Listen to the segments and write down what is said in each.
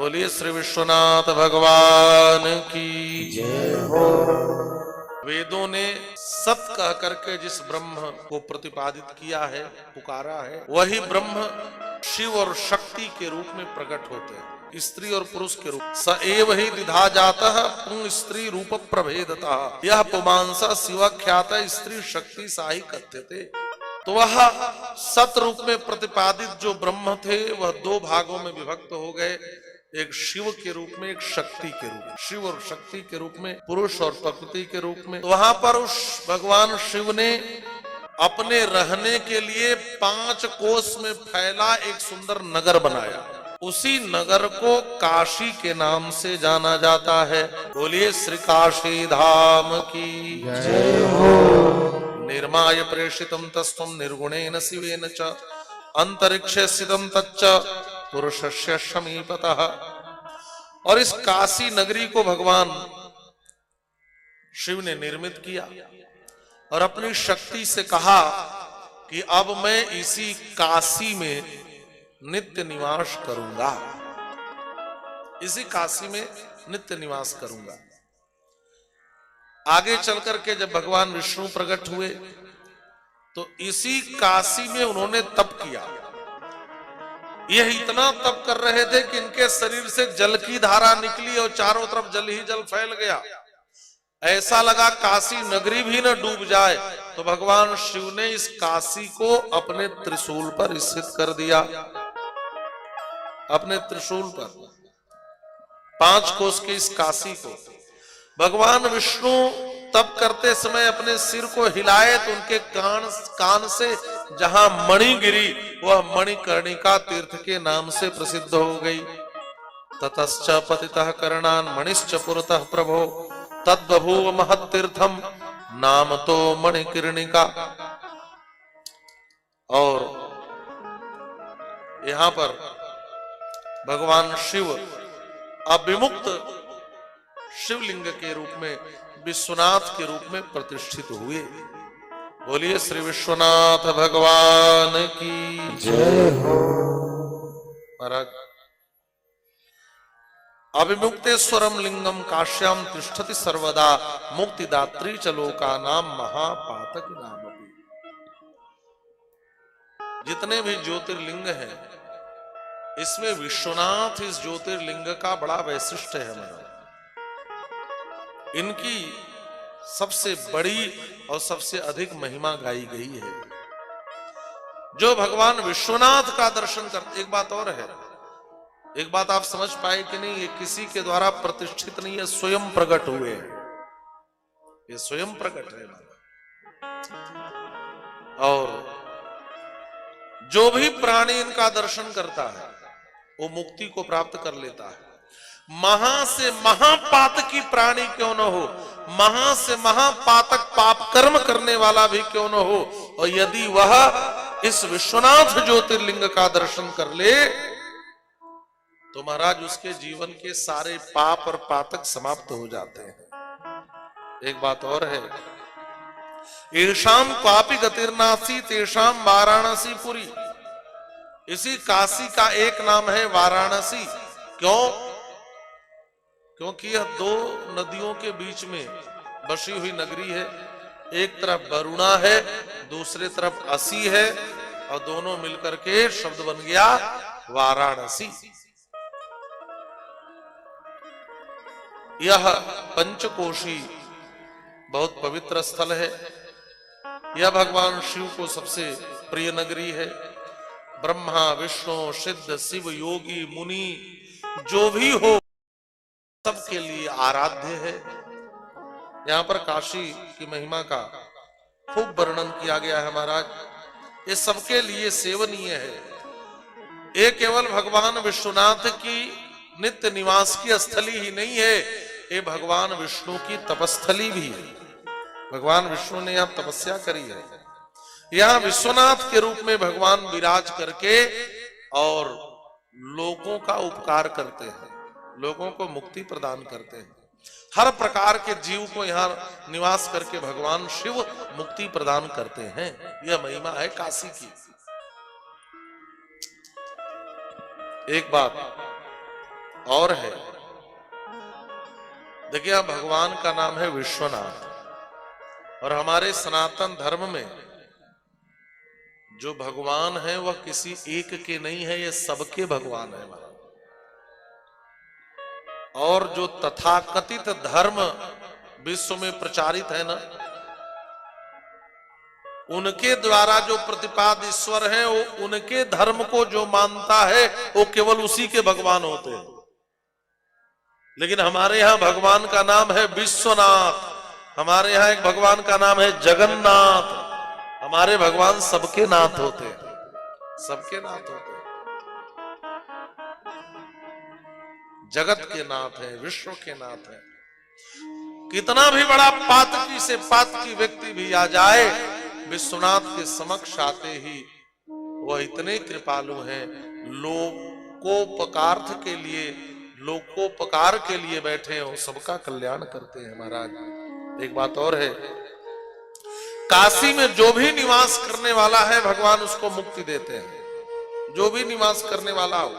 बोलिए श्री विश्वनाथ भगवान की जय हो। वेदों ने सत कह करके जिस ब्रह्म को प्रतिपादित किया है, पुकारा है, वही ब्रह्म शिव और शक्ति के रूप में प्रकट होते हैं, स्त्री और पुरुष के रूप। स एव ही द्विधा जातः पुंग स्त्री रूप प्रभेदतः यह पुमांसा शिवाख्यात स्त्री शक्ति साही कथ्यते। तो वह सत रूप में प्रतिपादित जो ब्रह्म थे वह दो भागों में विभक्त हो गए, एक शिव के रूप में, एक शक्ति के रूप में। शिव और शक्ति के रूप में, पुरुष और प्रकृति के रूप में। तो वहां पर उस भगवान शिव ने अपने रहने के लिए 5 कोस में फैला एक सुंदर नगर बनाया। उसी नगर को काशी के नाम से जाना जाता है। बोलिए श्री काशी धाम की जय हो। निर्माय प्रेषितम तस्त्वं निर्गुणेन शिवेन च अंतरिक्षे स्थितं तच्च पुरुषस्य समीपतः। और इस काशी नगरी को भगवान शिव ने निर्मित किया और अपनी शक्ति से कहा कि अब मैं इसी काशी में नित्य निवास करूंगा, इसी काशी में नित्य निवास करूंगा। आगे चलकर के जब भगवान विष्णु प्रकट हुए तो इसी काशी में उन्होंने तप किया। यह इतना तप कर रहे थे कि इनके शरीर से जल की धारा निकली और चारों तरफ जल ही जल फैल गया। ऐसा लगा काशी नगरी भी न डूब जाए। तो भगवान शिव ने इस काशी को अपने त्रिशूल पर स्थित कर दिया। अपने त्रिशूल पर 5 कोस की इस काशी को भगवान विष्णु तप करते समय अपने सिर को हिलाए तो उनके कान से जहां मणि गिरी वह मणिकर्णिका तीर्थ के नाम से प्रसिद्ध हो गई। ततश्च पतितः कर्णान मणिश्च पुरतः प्रभो तद्बभूव महत्तीर्थम नाम तो मणिकर्णिका। और यहां पर भगवान शिव अभिमुक्त शिवलिंग के रूप में, विश्वनाथ के रूप में प्रतिष्ठित हुए। बोलिए श्री विश्वनाथ भगवान की जय हो। महाराज अभिमुक्तेश्वरम लिंगम काश्याम तिष्ठति सर्वदा मुक्तिदात्री च लोकानाम महापातक नाम। जितने भी ज्योतिर्लिंग हैं इसमें विश्वनाथ इस ज्योतिर्लिंग का बड़ा वैशिष्ट है। हमारा इनकी सबसे बड़ी और सबसे अधिक महिमा गाई गई है। जो भगवान विश्वनाथ का दर्शन करते, एक बात और है, एक बात आप समझ पाए कि नहीं, ये किसी के द्वारा प्रतिष्ठित नहीं है, स्वयं प्रकट हुए हैं। ये स्वयं प्रकट है। और जो भी प्राणी इनका दर्शन करता है वो मुक्ति को प्राप्त कर लेता है। महा से महापातकी प्राणी क्यों न हो, महा से महापातक पाप कर्म करने वाला भी क्यों न हो, और यदि वह इस विश्वनाथ ज्योतिर्लिंग का दर्शन कर ले तो महाराज उसके जीवन के सारे पाप और पातक समाप्त हो जाते हैं। एक बात और है, येषाम क्वापि गतिर्नासी तेषाम वाराणसी पुरी। इसी काशी का एक नाम है वाराणसी। क्यों? क्योंकि यह 2 नदियों के बीच में बसी हुई नगरी है। एक तरफ वरुणा है, दूसरे तरफ असी है, और दोनों मिलकर के शब्द बन गया वाराणसी। यह पंचकोशी बहुत पवित्र स्थल है। यह भगवान शिव को सबसे प्रिय नगरी है। ब्रह्मा विष्णु सिद्ध शिव योगी मुनि जो भी हो सबके लिए आराध्य है। यहाँ पर काशी की महिमा का खूब वर्णन किया गया है महाराज। ये सबके लिए सेवनीय है। ये केवल भगवान विश्वनाथ की नित्य निवास की स्थली ही नहीं है, ये भगवान विष्णु की तपस्थली भी है। भगवान विष्णु ने यहाँ तपस्या करी है। यहाँ विश्वनाथ के रूप में भगवान विराज करके और लोगों का उपकार करते हैं, लोगों को मुक्ति प्रदान करते हैं। हर प्रकार के जीव को यहाँ निवास करके भगवान शिव मुक्ति प्रदान करते हैं। यह महिमा है काशी की। एक बात और है। देखिए, भगवान का नाम है विश्वनाथ, और हमारे सनातन धर्म में जो भगवान है वह किसी एक के नहीं है, ये सबके भगवान है। और जो तथाकथित धर्म विश्व में प्रचारित है ना, उनके द्वारा जो प्रतिपाद ईश्वर है, वो उनके धर्म को जो मानता है वो केवल उसी के भगवान होते हैं। लेकिन हमारे यहाँ भगवान का नाम है विश्वनाथ, हमारे यहाँ एक भगवान का नाम है जगन्नाथ। हमारे भगवान सबके नाथ होते हैं, सबके नाथ होते हैं, जगत के नाथ हैं, विश्व के नाथ हैं। कितना भी बड़ा पातकी से पातकी व्यक्ति भी आ जाए, विश्वनाथ के समक्ष आते ही वह इतने कृपालु हैं, लोकोपकार्थ के लिए, लोकोपकार के लिए बैठे हो, सबका कल्याण करते हैं महाराज। एक बात और है, काशी में जो भी निवास करने वाला है भगवान उसको मुक्ति देते हैं। जो भी निवास करने वाला हो,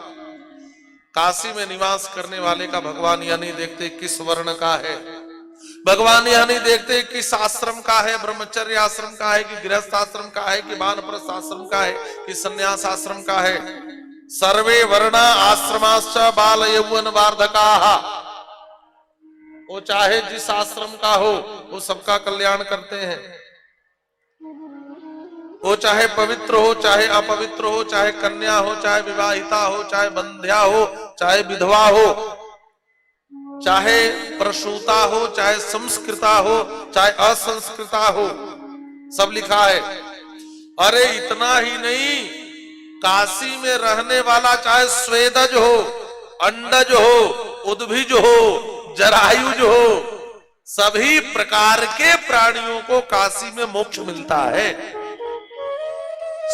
काशी में निवास करने वाले का भगवान यह नहीं देखते किस वर्ण का है, भगवान यह नहीं देखते किस आश्रम का है, ब्रह्मचर्य आश्रम का है कि गृहस्थ आश्रम का है कि वानप्रस्थ आश्रम का है कि संन्यास आश्रम का है। सर्वे वर्णा आश्रमाश्च बाल यौवन वार्धकाः, वो चाहे जिस आश्रम का हो वो सबका कल्याण करते हैं। वो चाहे पवित्र हो चाहे अपवित्र हो, चाहे कन्या हो चाहे विवाहिता हो, चाहे बंध्या हो चाहे विधवा हो, चाहे प्रसूता हो चाहे संस्कृता हो चाहे असंस्कृता हो, सब लिखा है। अरे इतना ही नहीं, काशी में रहने वाला चाहे स्वेदज हो, अंडज हो, उद्भिज हो, जरायुज हो, सभी प्रकार के प्राणियों को काशी में मोक्ष मिलता है।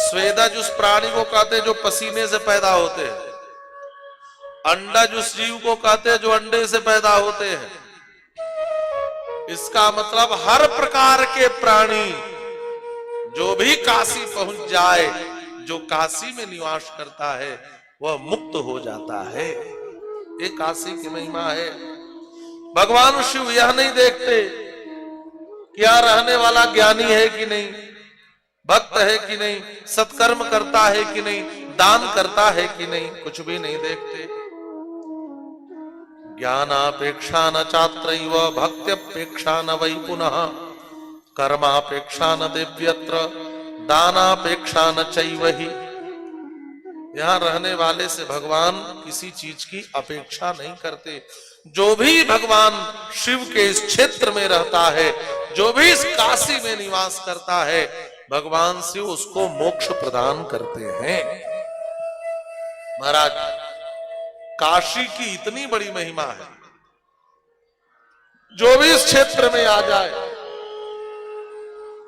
स्वेदज उस प्राणी को कहते हैं जो पसीने से पैदा होते हैं, अंडज उस जीव को कहते हैं जो अंडे से पैदा होते हैं। इसका मतलब हर प्रकार के प्राणी जो भी काशी पहुंच जाए, जो काशी में निवास करता है वह मुक्त हो जाता है। ये काशी की महिमा है। भगवान शिव यह नहीं देखते क्या रहने वाला ज्ञानी है कि नहीं, भक्त है कि नहीं, सत्कर्म करता है कि नहीं, दान करता है कि नहीं, कुछ भी नहीं देखते। ज्ञानापेक्षा न चात्रैव भक्त्यपेक्षा न वै पुनः, कर्मापेक्षा न दिव्यत्र दानापेक्षा न चैवहि। यहां रहने वाले से भगवान किसी चीज की अपेक्षा नहीं करते। जो भी भगवान शिव के इस क्षेत्र में रहता है, जो भी इस काशी में निवास करता है, भगवान शिव उसको मोक्ष प्रदान करते हैं। महाराज, काशी की इतनी बड़ी महिमा है, जो भी इस क्षेत्र में आ जाए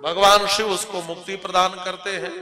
भगवान शिव उसको मुक्ति प्रदान करते हैं।